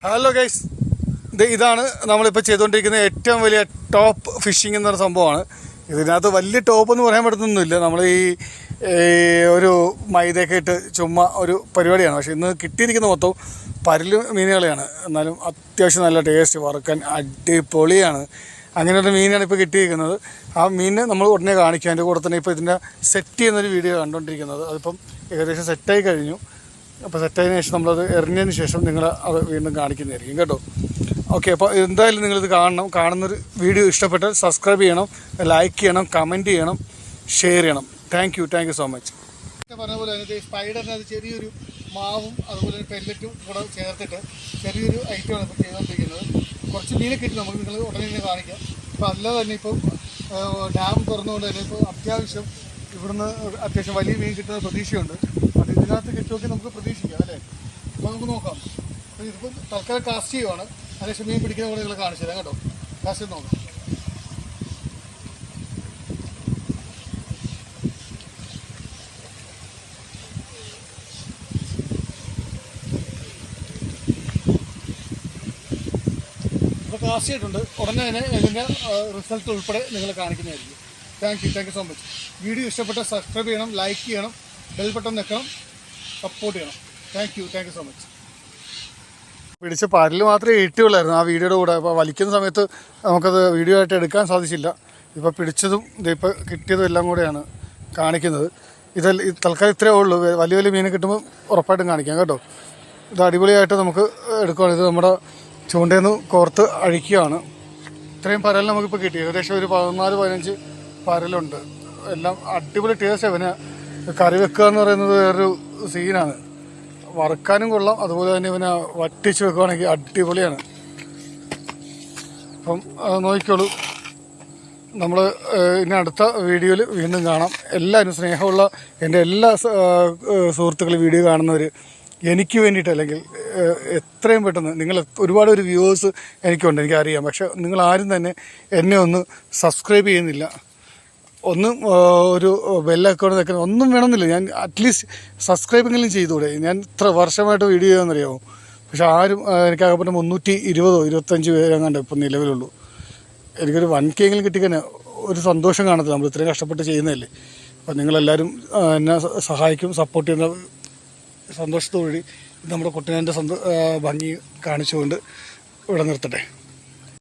Hello guys, ഇതാണ് നമ്മളിപ്പോൾ ചെയ്തുകൊണ്ടിരിക്കുന്ന ഏറ്റവും വലിയ ടോപ്പ് ഫിഷിംഗ് എന്നൊരു സംഭവമാണ്. ഇതിനകത്ത് വലിയ ടോപ്പ് എന്ന് പറയാൻ പറ്റുന്നൊന്നുമില്ല. നമ്മൾ ഈ ഒരു മൈദയൊക്കെ ഇട്ട് ചുമ്മാ ഒരു പരിപാടിയാണ്. പക്ഷേ ഇന്ന് കിട്ടിയിരിക്കുന്ന മൊത്തം പരല് മീനുകളെയാണ്. എന്നാലും അത്യാവശ്യം നല്ല ടേസ്റ്റ്, വറുക്കാൻ അടിപൊളിയാണ്. അങ്ങനെയുള്ള മീനാണ് ഇപ്പോൾ കിട്ടിയിരിക്കുന്നത്. ആ മീനിനെ നമ്മൾ ഉടനെ കാണിക്കാം. അതിൻ്റെ കൂടെ തന്നെ ഇപ്പോൾ ഇതിൻ്റെ സെറ്റ് ചെയ്യുന്നൊരു വീഡിയോ കണ്ടുകൊണ്ടിരിക്കുന്നത്. അതിപ്പം ഏകദേശം സെറ്റായി കഴിഞ്ഞു. അപ്പോൾ സെറ്റായതിനു ശേഷം നമ്മളത് എറിഞ്ഞതിന് ശേഷം നിങ്ങൾ അത് വീണ്ടും കാണിക്കുന്നതായിരിക്കും കേട്ടോ. ഓക്കെ, അപ്പോൾ എന്തായാലും നിങ്ങളിത് കാണണം. കാണുന്നൊരു വീഡിയോ ഇഷ്ടപ്പെട്ടാൽ സബ്സ്ക്രൈബ് ചെയ്യണം, ലൈക്ക് ചെയ്യണം, കമൻറ്റ് ചെയ്യണം, ഷെയർ ചെയ്യണം. Thank you so much. പറഞ്ഞ പോലെ അതിനകത്ത് സ്പൈഡറിനകത്ത് ചെറിയൊരു മാവും അതുപോലെ പെല്ലറ്റും കൂടെ ചേർത്തിട്ട് ചെറിയൊരു ഐറ്റമാണ് ഇപ്പോൾ ചെയ്തുകൊണ്ടിരിക്കുന്നത്. കുറച്ച് മീനെ കിട്ടി നമുക്ക് നിങ്ങൾ ഉടനെ തന്നെ കാണിക്കാം. ഇപ്പോൾ അല്ലാതെ തന്നെ ഇപ്പം ഡാം തുറന്നുകൊണ്ട് തന്നെ ഇപ്പോൾ അത്യാവശ്യം ഇവിടുന്ന് അത്യാവശ്യം വലിയ മീൻ കിട്ടുന്ന പ്രതീക്ഷയുണ്ട്. അത് ഇതിനകത്ത് കിട്ടുമൊക്കെ നമുക്ക് പ്രതീക്ഷിക്കാം അല്ലേ. അപ്പോൾ നമുക്ക് നോക്കാം. അപ്പോൾ ഇതിപ്പോൾ തൽക്കാലം കാസ്റ്റ് ചെയ്യുവാണ്. അതിനുശേഷം മീൻ പിടിക്കുന്ന കൂടെ നിങ്ങൾ കാണിച്ചു തരാം കേട്ടോ. കാസ്റ്റ് ചെയ്ത് നോക്കാം. ഇപ്പോൾ കാസ്റ്റ് ചെയ്തിട്ടുണ്ട്. ഉടനെ തന്നെ ഇതിൻ്റെ റിസൾട്ട് ഉൾപ്പെടെ നിങ്ങൾ കാണിക്കുന്നതായിരിക്കും. Thank you so much. Video ഇഷ്ടപ്പെട്ടാൽ സബ്സ്ക്രൈബ് ചെയ്യണം, ലൈക്ക് ചെയ്യണം, ബെൽ ബട്ടൺ നിൽക്കണം, സപ്പോർട്ട് ചെയ്യണം. Thank you so much. പിടിച്ച പരല് മാത്രമേ ഏറ്റുള്ളായിരുന്നു ആ വീഡിയോയുടെ കൂടെ. അപ്പോൾ വലിക്കുന്ന സമയത്ത് നമുക്കത് വീഡിയോ ആയിട്ട് എടുക്കാൻ സാധിച്ചില്ല. ഇപ്പോൾ പിടിച്ചതും ഇതിപ്പോൾ കിട്ടിയതും എല്ലാം കൂടെയാണ് കാണിക്കുന്നത്. തൽക്കാലം ഇത്രയേ ഉള്ളൂ. വലിയ വലിയ മീനെ കിട്ടുമ്പോൾ ഉറപ്പായിട്ടും കാണിക്കാം കേട്ടോ. ഇത് അടിപൊളിയായിട്ട് നമുക്ക് എടുക്കുകയാണ്. ഇത് നമ്മുടെ ചൂണ്ടയിൽ നിന്ന് കോർത്ത് അഴിക്കുകയാണ്. ഇത്രയും പരൽ നമുക്കിപ്പോൾ കിട്ടി. ഏകദേശം ഒരു 14-15 പരലുണ്ട്. എല്ലാം അടിപൊളി ടേസ്റ്റ്. പിന്നെ കറി വെക്കുക എന്ന് പറയുന്നത് വേറൊരു സീനാണ്. വറുക്കാനും കൊള്ളാം, അതുപോലെ തന്നെ ഇവനെ വറ്റിച്ച് വെക്കുകയാണെങ്കിൽ അടിപൊളിയാണ്. അപ്പം നോക്കിക്കോളൂ. നമ്മൾ ഇനി അടുത്ത വീഡിയോയിൽ വീണ്ടും കാണാം. എല്ലാവരും സ്നേഹമുള്ള എൻ്റെ എല്ലാ സുഹൃത്തുക്കളും വീഡിയോ കാണുന്നവർ എനിക്ക് വേണ്ടിയിട്ട്, അല്ലെങ്കിൽ എത്രയും പെട്ടെന്ന് നിങ്ങൾ ഒരുപാട് വ്യൂവേഴ്സ് എനിക്കുണ്ട്, എനിക്കറിയാം. പക്ഷെ നിങ്ങളാരും തന്നെ എന്നെ ഒന്ന് സബ്സ്ക്രൈബ് ചെയ്യുന്നില്ല. ഒന്നും ഒരു ബെല്ലക്കൗണ്ട് നിൽക്കുന്ന ഒന്നും വേണമെന്നില്ല. ഞാൻ അറ്റ്ലീസ്റ്റ് സബ്സ്ക്രൈബെങ്കിലും ചെയ്തുകൂടെ? ഞാൻ ഇത്ര വർഷമായിട്ട് വീഡിയോ ചെയ്യാമെന്നറിയാമോ? പക്ഷെ ആരും എനിക്കകപ്പെട്ട 320-25 പേരെങ്ങാണ്ട് ഇപ്പം നിലവിലുള്ളൂ. എനിക്കൊരു 1K എങ്കിലും കിട്ടിക്കഴിഞ്ഞാൽ ഒരു സന്തോഷം കാണത്തില്ല. നമ്മൾ ഇത്രയും കഷ്ടപ്പെട്ട് ചെയ്യുന്നതല്ലേ. അപ്പം നിങ്ങളെല്ലാവരും എന്നെ സഹായിക്കും, സപ്പോർട്ട് ചെയ്യുന്ന സന്തോഷത്തോടുകൂടി നമ്മുടെ കുട്ടനാടിൻ്റെ ഭംഗി കാണിച്ചുകൊണ്ട് ഇവിടെ നിർത്തട്ടെ.